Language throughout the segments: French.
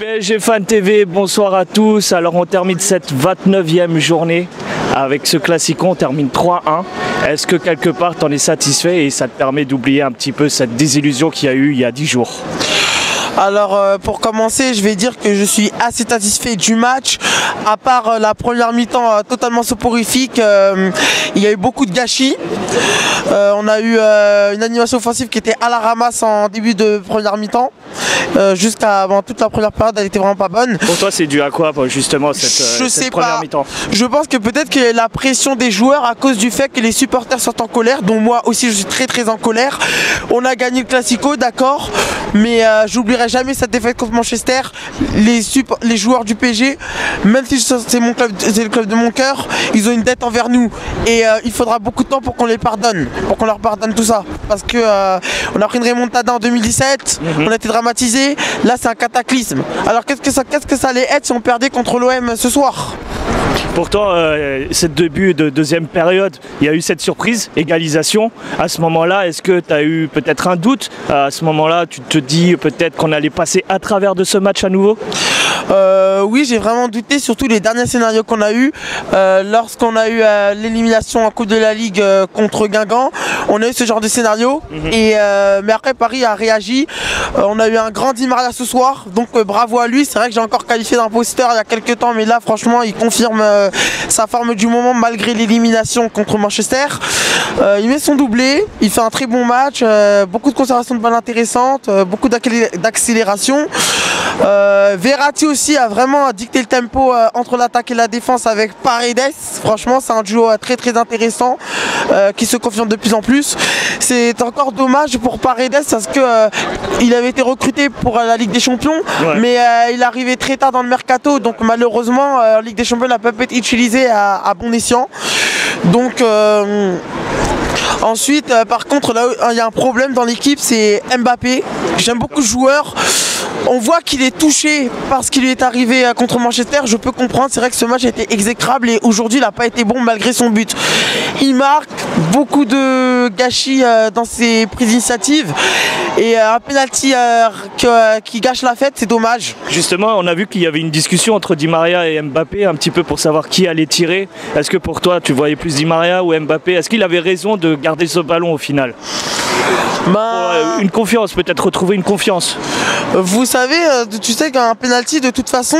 PSG Fan TV, bonsoir à tous. Alors on termine cette 29e journée avec ce Classico, on termine 3-1. Est-ce que quelque part tu en es satisfait et ça te permet d'oublier un petit peu cette désillusion qu'il y a eu il y a 10 jours? Alors pour commencer, je vais dire que je suis assez satisfait du match. À part la première mi-temps totalement soporifique, il y a eu beaucoup de gâchis. On a eu une animation offensive qui était à la ramasse en début de première mi-temps. Jusqu'à toute la première période, elle était vraiment pas bonne. Pour toi, c'est dû à quoi justement cette première mi-temps? Je pense que peut-être que la pression des joueurs à cause du fait que les supporters sont en colère, dont moi aussi je suis très en colère. On a gagné le Classico, d'accord, mais j'oublierai jamais cette défaite contre Manchester. Les joueurs du PSG, même si c'est le club de mon cœur, ils ont une dette envers nous et il faudra beaucoup de temps pour qu'on les pardonne, pour qu'on leur pardonne tout ça, parce que on a pris une remontada en 2017, on a été dramatisé. Là c'est un cataclysme. Alors qu'est-ce que ça allait être si on perdait contre l'OM ce soir? Pourtant, cette début de deuxième période, il y a eu cette surprise, égalisation. À ce moment-là, est-ce que tu as eu peut-être un doute? À ce moment-là, tu te dis peut-être qu'on allait passer à travers de ce match à nouveau? Oui, j'ai vraiment douté, surtout les derniers scénarios qu'on a eu. Lorsqu'on a eu l'élimination en Coupe de la Ligue contre Guingamp, on a eu ce genre de scénario. Mais après, Paris a réagi. On a eu un grand Di Maria ce soir, donc bravo à lui. C'est vrai que j'ai encore qualifié d'imposteur il y a quelques temps, mais là, franchement, il confirme sa forme du moment malgré l'élimination contre Manchester. Il met son doublé, il fait un très bon match, beaucoup de conservation de balles intéressantes, beaucoup d'accélération. Verratti aussi a vraiment dicté le tempo entre l'attaque et la défense avec Paredes. Franchement, c'est un duo très intéressant qui se confirme de plus en plus. C'est encore dommage pour Paredes parce que il avait été recruté pour la Ligue des Champions, mais il arrivait très tard dans le mercato, donc malheureusement la Ligue des Champions n'a pas pu être utilisée à bon escient. Donc ensuite, par contre, là il y a un problème dans l'équipe, c'est Mbappé. J'aime beaucoup ce joueur. On voit qu'il est touché parce qu'il lui est arrivé contre Manchester. Je peux comprendre, c'est vrai que ce match a été exécrable et aujourd'hui il n'a pas été bon malgré son but. Il marque beaucoup de gâchis dans ses prises d'initiative et un penalty qui gâche la fête, c'est dommage. Justement, on a vu qu'il y avait une discussion entre Di Maria et Mbappé un petit peu pour savoir qui allait tirer. Est-ce que pour toi tu voyais plus Di Maria ou Mbappé? Est-ce qu'il avait raison de garder ce ballon au final? Une confiance, peut-être retrouver une confiance. Vous savez, tu sais qu'un penalty de toute façon,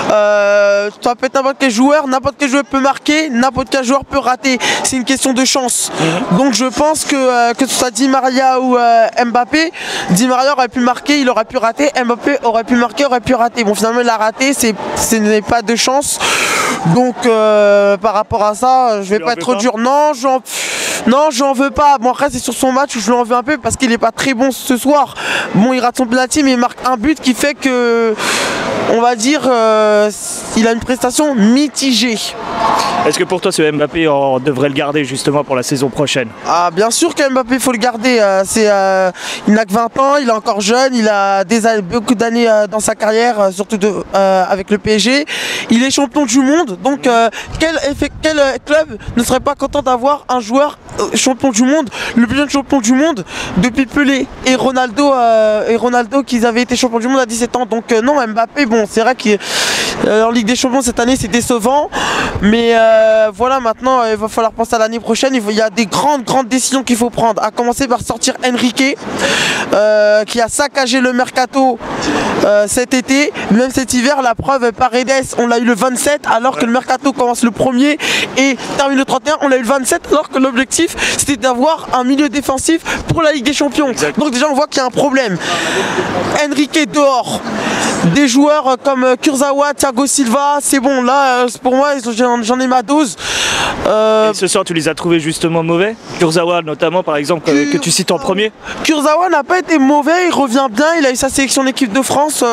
ça peut être n'importe quel joueur peut marquer, n'importe quel joueur peut rater. C'est une question de chance. Donc je pense que ce soit Di Maria ou Mbappé, Di Maria aurait pu marquer, il aurait pu rater, Mbappé aurait pu marquer, aurait pu rater. Bon, finalement il a raté, ce n'est pas de chance. Donc par rapport à ça, je vais pas être trop dur. Non, j'en veux pas. Bon, après c'est sur son match où je l'en veux un peu parce qu'il est pas très bon ce soir. Bon, il rate son penalty mais il marque un but qui fait que, on va dire, il a une prestation mitigée. Est-ce que pour toi ce Mbappé, on devrait le garder justement pour la saison prochaine? Ah, bien sûr que Mbappé il faut le garder. Il n'a que 20 ans, il est encore jeune, il a beaucoup d'années dans sa carrière, surtout avec le PSG. Il est champion du monde, donc quel club ne serait pas content d'avoir un joueur champion du monde, le plus jeune champion du monde depuis Pelé et Ronaldo qu'ils avaient été champions du monde à 17 ans. Donc non, Mbappé, bon, c'est vrai qu'en Ligue des Champions cette année c'est décevant, mais voilà, maintenant il va falloir penser à l'année prochaine. Il y a des grandes décisions qu'il faut prendre, à commencer par sortir Enrique qui a saccagé le mercato cet été, même cet hiver. La preuve, Paredes on l'a eu le 27 alors que le mercato commence le 1er et termine le 31. On l'a eu le 27 alors que l'objectif c'était d'avoir un milieu défensif pour la Ligue des Champions. Donc déjà on voit qu'il y a un problème. Enrique dehors, des joueurs comme Kurzawa, Thiago Silva, c'est bon, là pour moi j'en ai ma dose. Et ce soir tu les as trouvés justement mauvais? Kurzawa notamment par exemple que tu cites en premier. Kurzawa n'a pas été mauvais, il revient bien, il a eu sa sélection en équipe de France,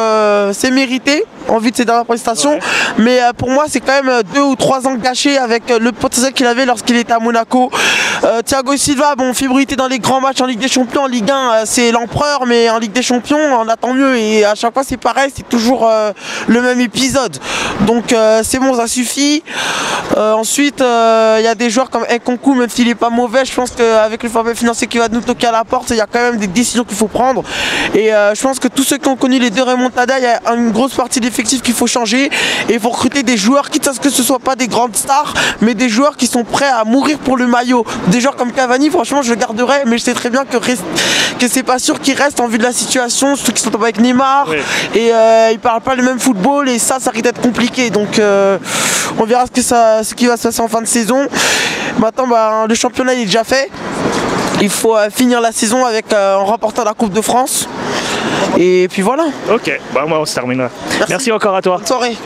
c'est mérité en vue de ses dernières prestations, mais pour moi c'est quand même 2 ou 3 ans gâchés avec le potentiel qu'il avait lorsqu'il était à Monaco. Thiago Silva, bon, fébrilité dans les grands matchs en Ligue des Champions, en Ligue 1 c'est l'empereur, mais en Ligue des Champions on attend mieux et à chaque fois c'est pareil, c'est c'est toujours le même épisode. Donc c'est bon, ça suffit. Ensuite, il y a des joueurs comme Nkunku, même s'il n'est pas mauvais, je pense qu'avec le fair play financier qui va nous toquer à la porte, il y a quand même des décisions qu'il faut prendre. Et je pense que tous ceux qui ont connu les deux remontadas, il y a une grosse partie d'effectifs qu'il faut changer. Et il faut recruter des joueurs, quitte à ce que ce ne soit pas des grandes stars, mais des joueurs qui sont prêts à mourir pour le maillot. Des joueurs comme Cavani, franchement, je le garderai, mais je sais très bien que c'est pas sûr qu'il reste en vue de la situation, surtout qu'ils sont avec Neymar. Oui. Et ils parlent pas le même football, et ça risque d'être compliqué. Donc on verra ce qui va se passer en fin de saison. Maintenant, le championnat il est déjà fait. Il faut finir la saison en remportant la Coupe de France. Et puis voilà. Ok, moi on se termine là. Merci encore à toi. Bonne soirée.